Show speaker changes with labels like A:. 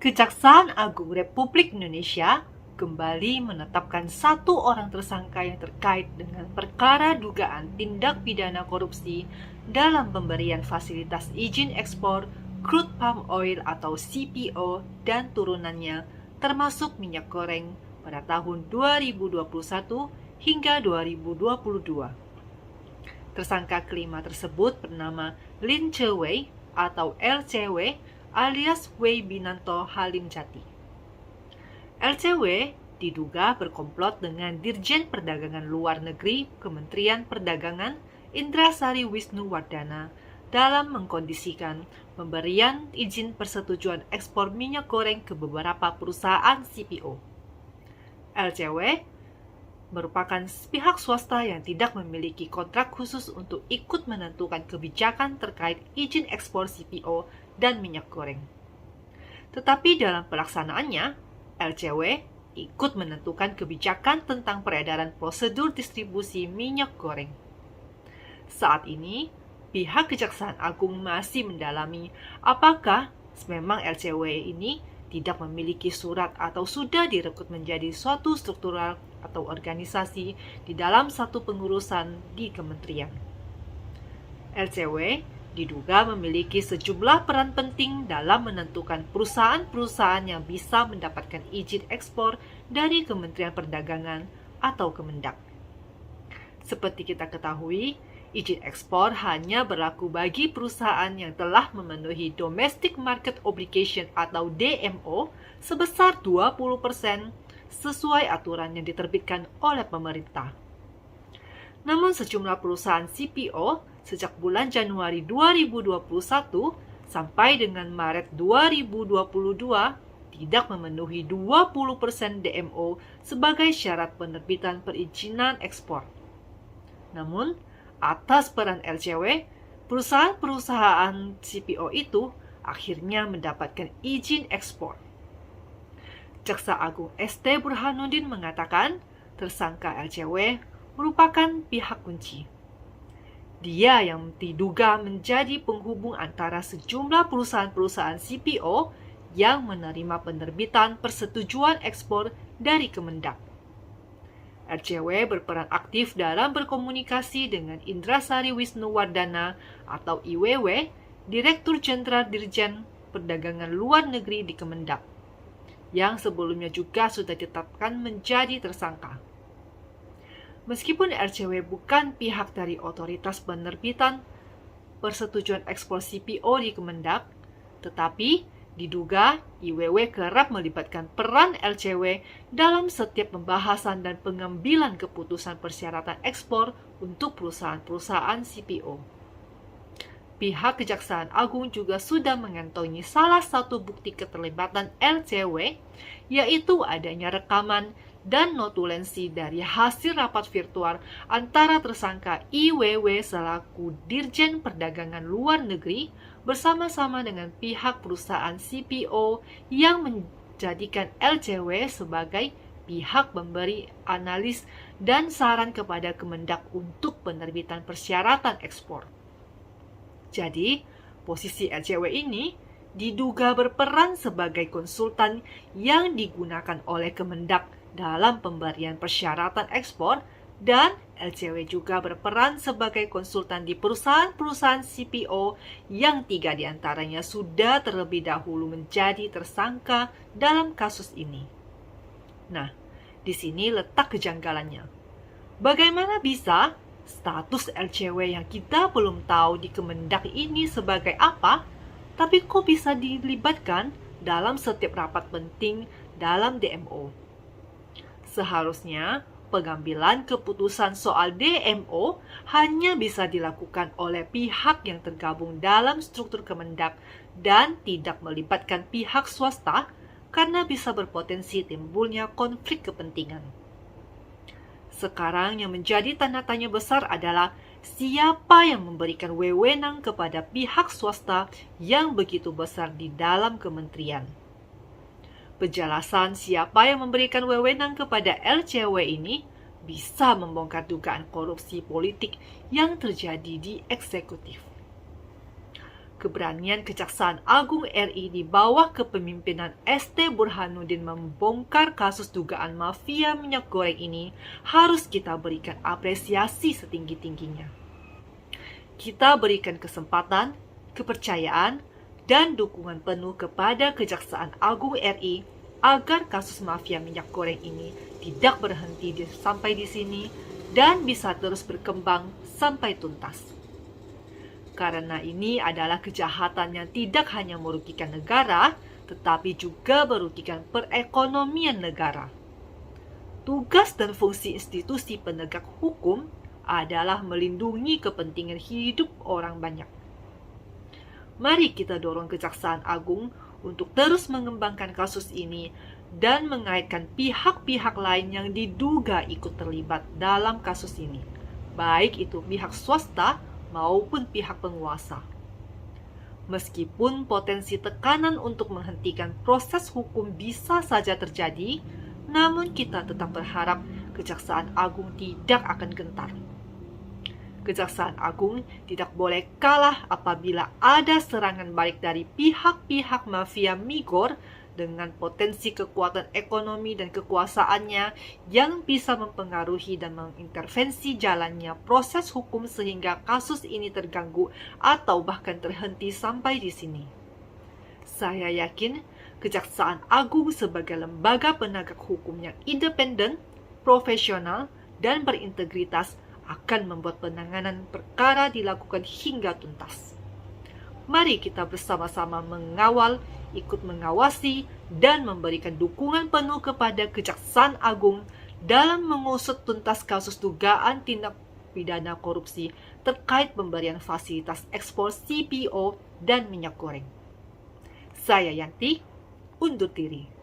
A: Kejaksaan Agung Republik Indonesia kembali menetapkan satu orang tersangka yang terkait dengan perkara dugaan tindak pidana korupsi dalam pemberian fasilitas izin ekspor crude palm oil atau CPO dan turunannya, termasuk minyak goreng pada tahun 2021 hingga 2022. Tersangka kelima tersebut bernama Lin Che-wei atau LCW alias Wei Binanto Halim Jati. LCW diduga berkomplot dengan Dirjen Perdagangan Luar Negeri Kementerian Perdagangan Indrasari Wisnuwardana dalam mengkondisikan pemberian izin persetujuan ekspor minyak goreng ke beberapa perusahaan CPO. LCW merupakan pihak swasta yang tidak memiliki kontrak khusus untuk ikut menentukan kebijakan terkait izin ekspor CPO dan minyak goreng. Tetapi dalam pelaksanaannya, LCW ikut menentukan kebijakan tentang peredaran prosedur distribusi minyak goreng. Saat ini, pihak Kejaksaan Agung masih mendalami apakah memang LCW ini tidak memiliki surat atau sudah direkrut menjadi suatu struktural atau organisasi di dalam satu pengurusan di kementerian. LCW diduga memiliki sejumlah peran penting dalam menentukan perusahaan-perusahaan yang bisa mendapatkan izin ekspor dari Kementerian Perdagangan atau Kemendak. Seperti kita ketahui, izin ekspor hanya berlaku bagi perusahaan yang telah memenuhi Domestic Market Obligation atau DMO sebesar 20% sesuai aturan yang diterbitkan oleh pemerintah. Namun sejumlah perusahaan CPO sejak bulan Januari 2021 sampai dengan Maret 2022 tidak memenuhi 20% DMO sebagai syarat penerbitan perizinan ekspor. Namun, atas peran LCW, perusahaan-perusahaan CPO itu akhirnya mendapatkan izin ekspor. Jaksa Agung ST Burhanuddin mengatakan tersangka LCW merupakan pihak kunci. Dia yang diduga menjadi penghubung antara sejumlah perusahaan-perusahaan CPO yang menerima penerbitan persetujuan ekspor dari Kemendak. LCW berperan aktif dalam berkomunikasi dengan Indrasari Wisnuwardana atau IWW, Direktur Jenderal Dirjen Perdagangan Luar Negeri di Kemendak, yang sebelumnya juga sudah ditetapkan menjadi tersangka. Meskipun LCW bukan pihak dari otoritas penerbitan persetujuan ekspor CPO di Kemendak, tetapi diduga IWW kerap melibatkan peran LCW dalam setiap pembahasan dan pengambilan keputusan persyaratan ekspor untuk perusahaan-perusahaan CPO. Pihak Kejaksaan Agung juga sudah mengantongi salah satu bukti keterlibatan LCW, yaitu adanya rekaman dan notulensi dari hasil rapat virtual antara tersangka IWW selaku Dirjen Perdagangan Luar Negeri bersama-sama dengan pihak perusahaan CPO yang menjadikan LCW sebagai pihak pemberi analis dan saran kepada Kemendak untuk penerbitan persyaratan ekspor. Jadi, posisi LCW ini diduga berperan sebagai konsultan yang digunakan oleh Kemendak dalam pemberian persyaratan ekspor, dan LCW juga berperan sebagai konsultan di perusahaan-perusahaan CPO yang 3 diantaranya sudah terlebih dahulu menjadi tersangka dalam kasus ini. Nah, di sini letak kejanggalannya. Bagaimana bisa status LCW yang kita belum tahu di Kemendak ini sebagai apa, tapi kok bisa dilibatkan dalam setiap rapat penting dalam DMO? Seharusnya pengambilan keputusan soal DMO hanya bisa dilakukan oleh pihak yang tergabung dalam struktur Kemendak dan tidak melibatkan pihak swasta karena bisa berpotensi timbulnya konflik kepentingan. Sekarang yang menjadi tanda tanya besar adalah siapa yang memberikan wewenang kepada pihak swasta yang begitu besar di dalam kementerian. Penjelasan siapa yang memberikan wewenang kepada LCW ini bisa membongkar dugaan korupsi politik yang terjadi di eksekutif. Keberanian Kejaksaan Agung RI di bawah kepemimpinan ST Burhanuddin membongkar kasus dugaan mafia minyak goreng ini harus kita berikan apresiasi setinggi-tingginya. Kita berikan kesempatan, kepercayaan, dan dukungan penuh kepada Kejaksaan Agung RI agar kasus mafia minyak goreng ini tidak berhenti sampai di sini dan bisa terus berkembang sampai tuntas. Karena ini adalah kejahatan yang tidak hanya merugikan negara, tetapi juga merugikan perekonomian negara. Tugas dan fungsi institusi penegak hukum adalah melindungi kepentingan hidup orang banyak. Mari kita dorong Kejaksaan Agung untuk terus mengembangkan kasus ini dan mengaitkan pihak-pihak lain yang diduga ikut terlibat dalam kasus ini, baik itu pihak swasta maupun pihak penguasa. Meskipun potensi tekanan untuk menghentikan proses hukum bisa saja terjadi, namun kita tetap berharap Kejaksaan Agung tidak akan gentar. Kejaksaan Agung tidak boleh kalah apabila ada serangan balik dari pihak-pihak mafia migor dengan potensi kekuatan ekonomi dan kekuasaannya yang bisa mempengaruhi dan mengintervensi jalannya proses hukum sehingga kasus ini terganggu atau bahkan terhenti sampai di sini. Saya yakin Kejaksaan Agung sebagai lembaga penegak hukum yang independen, profesional, dan berintegritas akan membuat penanganan perkara dilakukan hingga tuntas. Mari kita bersama-sama mengawal, ikut mengawasi, dan memberikan dukungan penuh kepada Kejaksaan Agung dalam mengusut tuntas kasus dugaan tindak pidana korupsi terkait pemberian fasilitas ekspor CPO dan minyak goreng. Saya Yanti, undur diri.